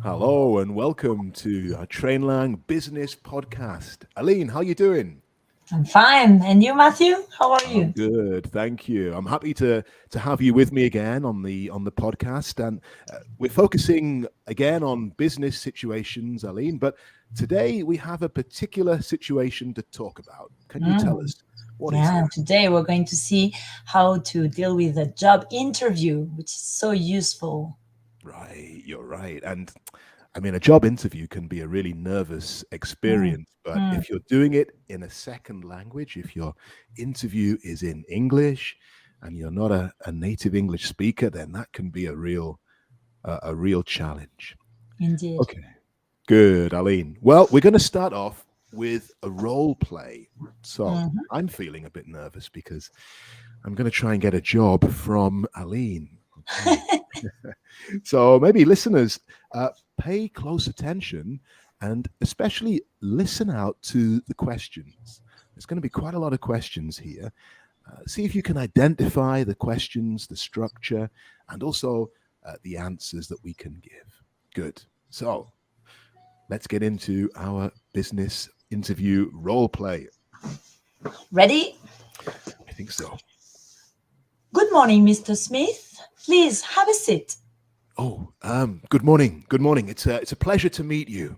Hello and welcome to our Trainlang Business Podcast. Aline, how you doing? I'm fine. And you, Matthew? How are I'm you? good, thank you. I'm happy to have you with me again on the podcast, and we're focusing again on business situations, Aline. But today we have a particular situation to talk about. Can you tell Mm, us what is yeah, that? today we're going to see how to deal with a job interview, which is so useful. Right, you're right, and I mean, a job interview can be a really nervous Mm, experience, but mm. if you're doing it in a second language, if your interview is in English and you're not a native English speaker, then that can be a real challenge. Indeed. Okay, good, Aline. Well, we're going to start off with a role play. So Mhm. I'm feeling a bit nervous because I'm going to try and get a job from Aline. Okay. So maybe listeners, pay close attention and especially listen out to the questions. There's going to be quite a lot of questions here. See if you can identify the questions, the structure, and also the answers that we can give. Good. So let's get into our business interview role play. Ready? I think so. Good morning, Mr. Smith. Please have a seat. Oh, good morning. Good morning. It's a pleasure to meet you.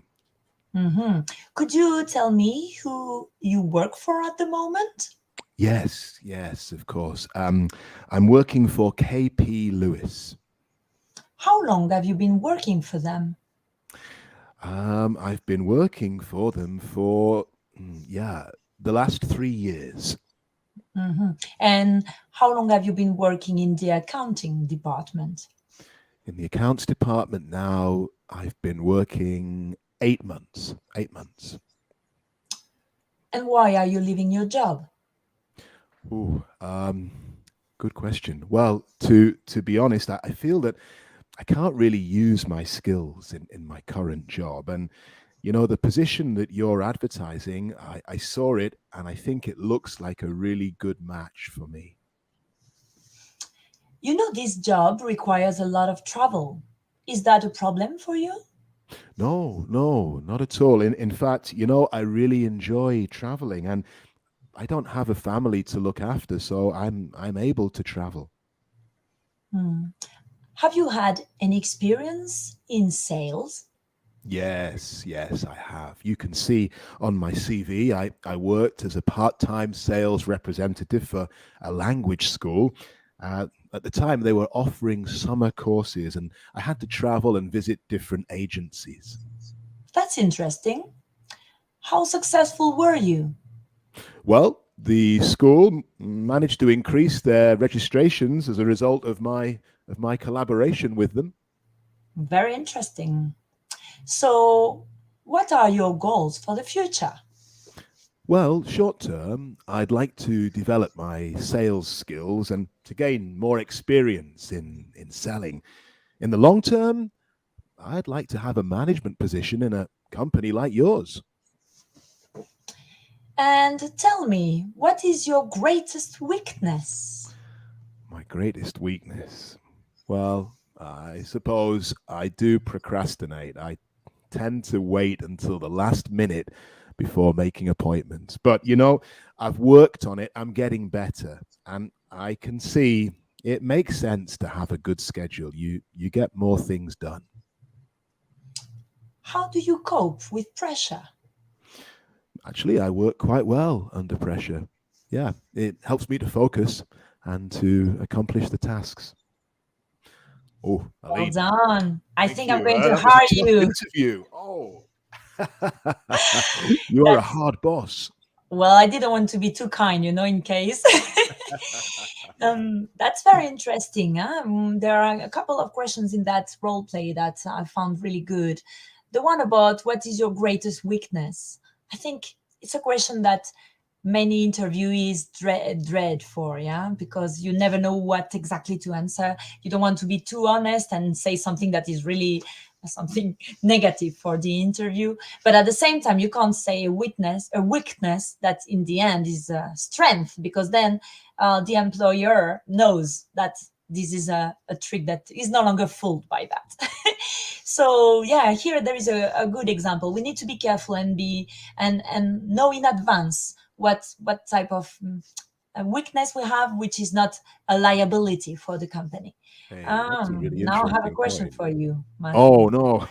hmm Could you tell me who you work for at the moment? Yes, yes, of course. I'm working for KP Lewis. How long have you been working for them? I've been working for them for, yeah, the last 3 years. And how long have you been working in the accounting department? In the accounts department now, I've been working 8 months. 8 months. And why are you leaving your job? Ooh, good question. Well, to be honest, I feel that I can't really use my skills in my current job. And, the position that you're advertising, I saw it and I think it looks like a really good match for me. You know, this job requires a lot of travel. Is that a problem for you? No, no, not at all. In fact, I really enjoy traveling and I don't have a family to look after, so I'm able to travel. Hmm. Have you had any experience in sales? Yes, yes, I have. You can see on my CV, I worked as a part-time sales representative for a language school. At the time, they were offering summer courses, and I had to travel and visit different agencies. That's interesting. How successful were you? Well, the school managed to increase their registrations as a result of my collaboration with them. Very interesting. So, what are your goals for the future? Well, short term, I'd like to develop my sales skills and to gain more experience in selling. In the long term, I'd like to have a management position in a company like yours. And tell me, what is your greatest weakness? My greatest weakness. Well, I suppose I do procrastinate. I tend to wait until the last minute before making appointments. But I've worked on it. I'm getting better, and I can see it makes sense to have a good schedule. You get more things done. How do you cope with pressure? Actually, I work quite well under pressure. Yeah, it helps me to focus and to accomplish the tasks. Oh, Well Aline, done. I thank think I'm you. going to That was a hire tough you. interview. Oh, you are a That's hard boss. well, I didn't want to be too kind, in case. That's very interesting. Huh? There are a couple of questions in that role play that I found really good. The one about what is your greatest weakness? I think it's a question that many interviewees dread for, yeah, because you never know what exactly to answer. You don't want to be too honest and say something that is really something negative for the interview, but at the same time you can't say a weakness that in the end is a strength, because then the employer knows that this is a trick that is no longer fooled by that. So yeah, here there is a good example. We need to be careful and be and know in advance what type of a weakness we have, which is not a liability for the company. Hey, that's a really Now I have a interesting question point. for you, Oh Matthew. no.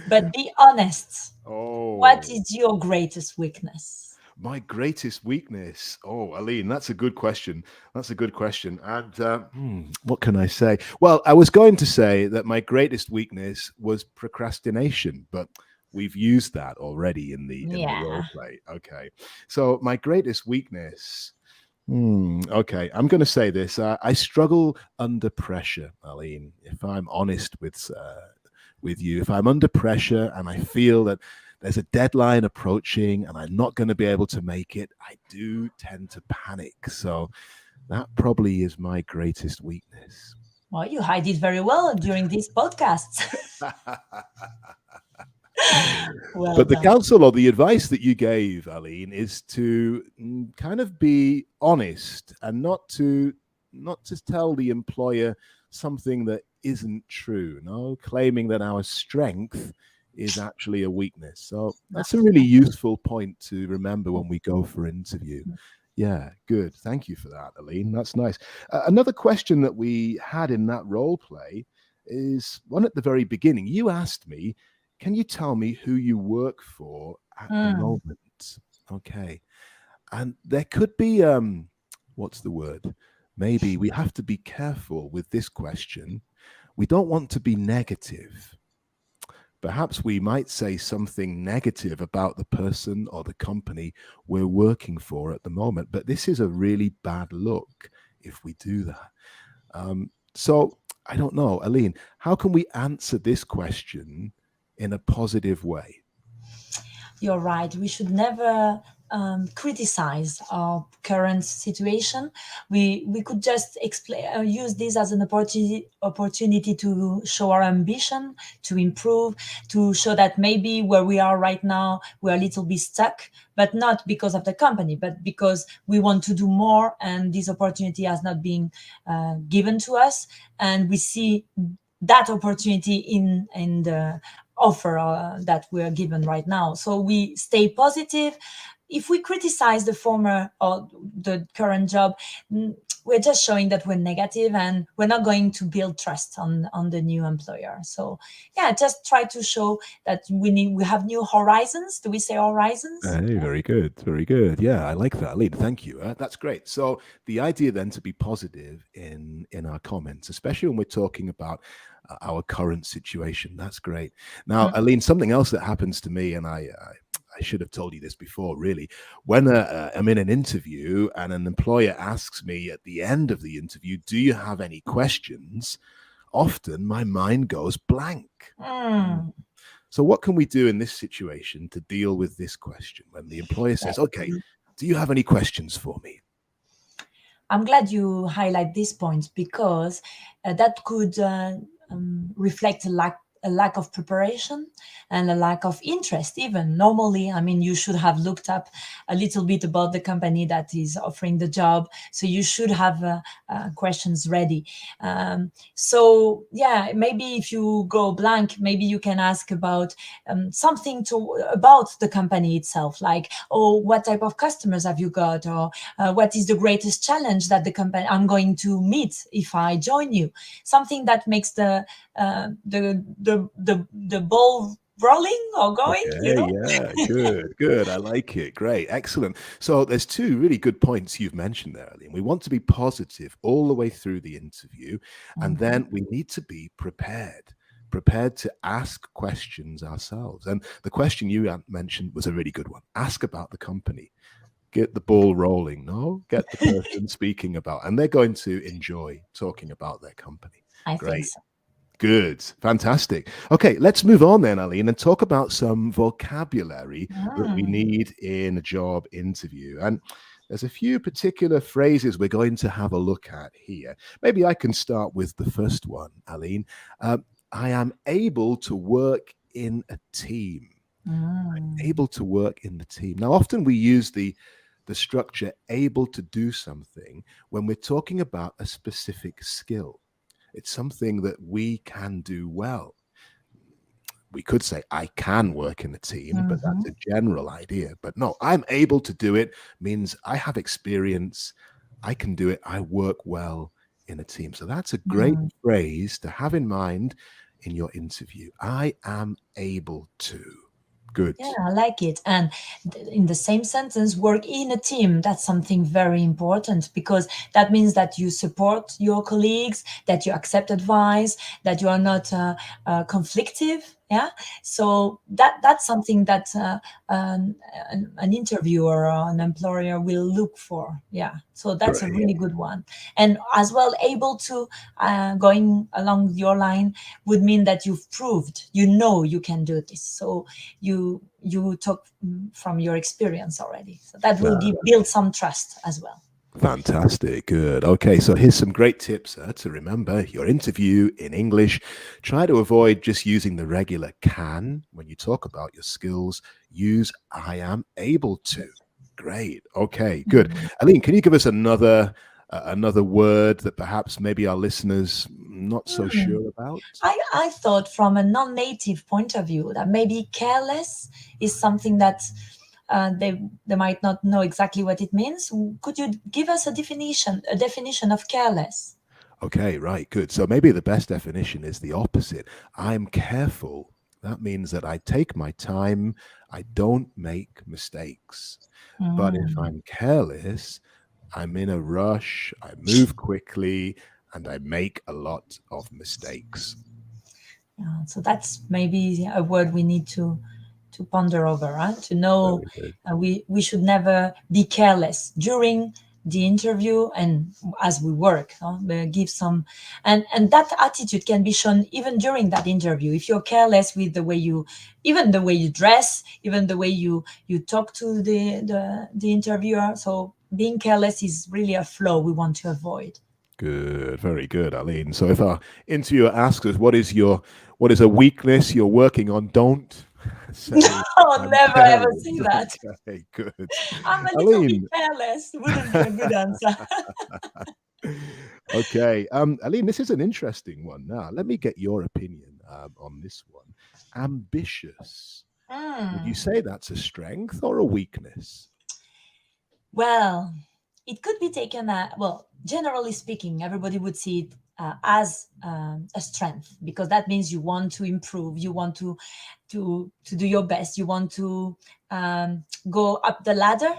But be honest. What Oh, is your greatest weakness? my greatest weakness. Oh, Aline, that's a good question. That's a good question. And what can I say? Well, I was going to say that my greatest weakness was procrastination, but we've used that already in the role Yeah. play. Okay, so my greatest weakness. Okay, I'm going to say this. I struggle under pressure, Aline. If I'm honest with you, if I'm under pressure and I feel that there's a deadline approaching and I'm not going to be able to make it, I do tend to panic. So that probably is my greatest weakness. Well, you hide it very well during these podcasts. Well But the done. counsel or the advice that you gave, Aline, is to kind of be honest and not to tell the employer something that isn't true. No, claiming that our strength is actually a weakness. So that's a really useful point to remember when we go for interview. Yeah, good. Thank you for that, Aline. That's nice. Another question that we had in that role play is one at the very beginning. You asked me, can you tell me who you work for at the Mm. moment? Okay. And there could be what's the word? Maybe we have to be careful with this question. We don't want to be negative. Perhaps we might say something negative about the person or the company we're working for at the moment, but this is a really bad look if we do that. So I don't know, Aline, how can we answer this question in a positive way? You're right. We should never criticize our current situation. We could just explain, use this as an opportunity to show our ambition, to improve, to show that maybe where we are right now we're a little bit stuck, but not because of the company, but because we want to do more, and this opportunity has not been given to us, and we see that opportunity in the offer that we are given right now. So we stay positive. If we criticize the former or the current job, we're just showing that we're negative, and we're not going to build trust on the new employer. So yeah, just try to show that we have new horizons. Do we say horizons? Hey, very good, very good. Yeah, I like that, Aline. Thank you. That's great. So the idea then to be positive in our comments, especially when we're talking about our current situation, that's great. Now, Mm. Aline, something else that happens to me, and I should have told you this before, really. When I'm in an interview and an employer asks me at the end of the interview, "Do you have any questions?" Often my mind goes blank. Mm. So, what can we do in this situation to deal with this question when the employer Yeah. says, "Okay, do you have any questions for me?" I'm glad you highlight these points because that could reflect a lack of preparation and a lack of interest. Even normally, I mean, you should have looked up a little bit about the company that is offering the job, so you should have questions ready. So yeah, maybe if you go blank, maybe you can ask about something about the company itself, like, oh, what type of customers have you got, or what is the greatest challenge that the company I'm going to meet if I join you? Something that makes the ball rolling or going, you Okay, know. yeah, good, good. I like it. Great, excellent. So there's two really good points you've mentioned there, Aline. We want to be positive all the way through the interview, and Mhm. then we need to be prepared to ask questions ourselves. And the question you mentioned was a really good one. Ask about the company. Get the ball rolling. No, get the person speaking about, and they're going to enjoy talking about their company. I think Great. so. Good. Fantastic. Okay, let's move on then, Aline, and talk about some vocabulary that we Mm. need in a job interview. And there's a few particular phrases we're going to have a look at here. Maybe I can start with the first one, Aline. I am able to work in a team. Mm. Able to work in the team. Now, often we use the structure able to do something when we're talking about a specific skill. It's something that we can do well. We could say, I can work in a team, but that's a general idea. But no, I'm able to do it means I have experience. I can do it. I work well in a team. So that's a great Mm. phrase to have in mind in your interview. I am able to. Good. Yeah, I like it. And in the same sentence, work in a team. That's something very important because that means that you support your colleagues, that you accept advice, that you are not conflictive. Yeah. So that's something that an interviewer or an employer will look for. Yeah. So that's a Great. really good one. And as well, able to going along your line would mean that you've proved, you know, you can do this. So you talk from your experience already, so that will build some trust as well. Fantastic. Good. Okay. So here's some great tips to remember your interview in English. Try to avoid just using the regular can when you talk about your skills. Use I am able to. Great. Okay. Good. Aline, can you give us another word that perhaps maybe our listeners not so sure about? I thought from a non-native point of view that maybe careless is something that they might not know exactly what it means. Could you give us a definition of careless? Okay, right, good. So maybe the best definition is the opposite. I'm careful. That means that I take my time, I don't make mistakes. But if Mm. I'm careless, I'm in a rush, I move quickly, and I make a lot of mistakes. Yeah, so that's maybe a word we need to ponder over, huh? To know Very good. we should never be careless during the interview and as we work, huh? Give some, and that attitude can be shown even during that interview. If you're careless with the way you, even the way you dress, even the way you talk to the interviewer, so being careless is really a flaw we want to avoid. Good, very good, Aline. So if our interviewer asks us what is a weakness you're working on, don't say Oh, I'm never ever careless. say that. Okay, good. I'm a little bit Aline. careless. Wouldn't be a good answer. Okay. Aline, this is an interesting one. Now, let me get your opinion on this one. Ambitious. Would you Hmm. say that's a strength or a weakness? Well, it could be taken, well, generally speaking, everybody would see it as a strength because that means you want to improve, you want to do your best, you want to go up the ladder.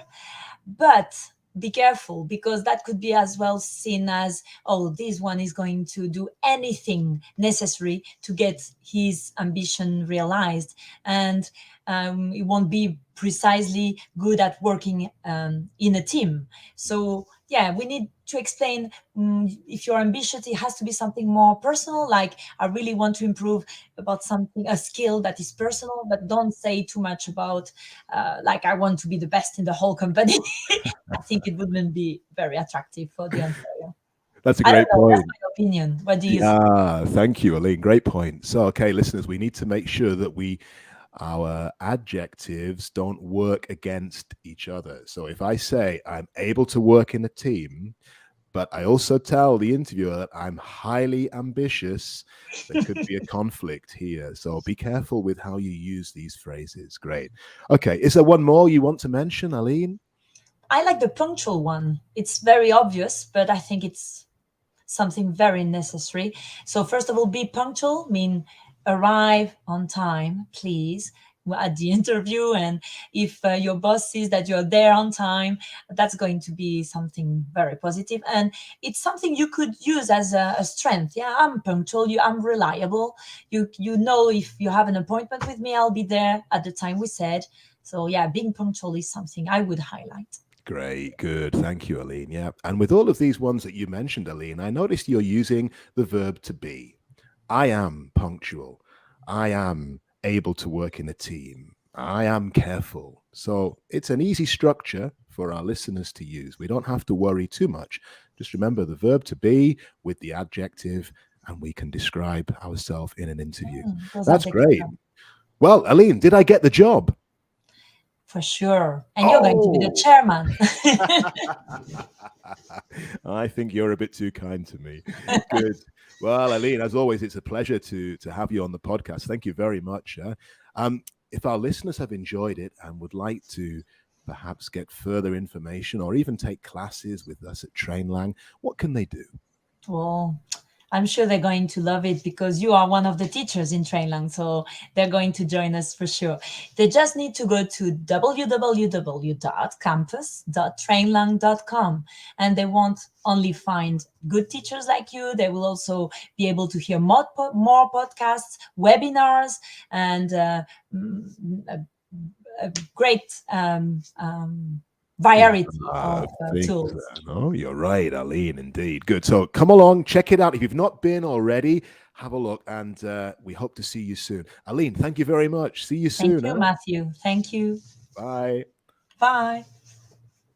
But be careful because that could be as well seen as, oh, this one is going to do anything necessary to get his ambition realized, and it won't be precisely good at working in a team. So yeah, we need to explain, if you're ambitious, it has to be something more personal, like I really want to improve about something, a skill that is personal, but don't say too much about like I want to be the best in the whole company. I think it wouldn't be very attractive for the employer. That's a I don't great know. That's point. my opinion. What do you think? Yeah, thank you, Aline. Great point. So, okay, listeners, we need to make sure that our adjectives don't work against each other. So if I say I'm able to work in a team, but I also tell the interviewer that I'm highly ambitious, there could be a conflict here. So be careful with how you use these phrases. Great. Okay. Is there one more you want to mention, Aline? I like the punctual one. It's very obvious, but I think it's something very necessary. So first of all, be punctual, mean arrive on time, please, at the interview. And if your boss sees that you're there on time, that's going to be something very positive. And it's something you could use as a strength. Yeah, I'm punctual. I'm reliable. You know, if you have an appointment with me, I'll be there at the time we said. So yeah, being punctual is something I would highlight. Great, good. Thank you, Aline. Yeah. And with all of these ones that you mentioned, Aline, I noticed you're using the verb to be. I am punctual. I am able to work in a team. I am careful. So it's an easy structure for our listeners to use. We don't have to worry too much. Just remember the verb to be with the adjective, and we can describe ourselves in an interview. Those That's adjectives great. are Well, Aline, did I get the job? for sure. And you're going to be the Oh, chairman. I think you're a bit too kind to me. Good. Well, Aline, as always, it's a pleasure to have you on the podcast. Thank you very much. If our listeners have enjoyed it and would like to perhaps get further information or even take classes with us at Trainlang, what can they do? Well, I'm sure they're going to love it because you are one of the teachers in Trainlang, so they're going to join us for sure. They just need to go to www.campus.trainlang.com, and they won't only find good teachers like you, they will also be able to hear more podcasts, webinars, and a, a great variety of Things. tools. No, you're right, Aline. Indeed, good. So come along, check it out. If you've not been already, have a look, and we hope to see you soon. Aline, thank you very much. See you Thank soon. you, Matthew. Thank you. Bye. Bye.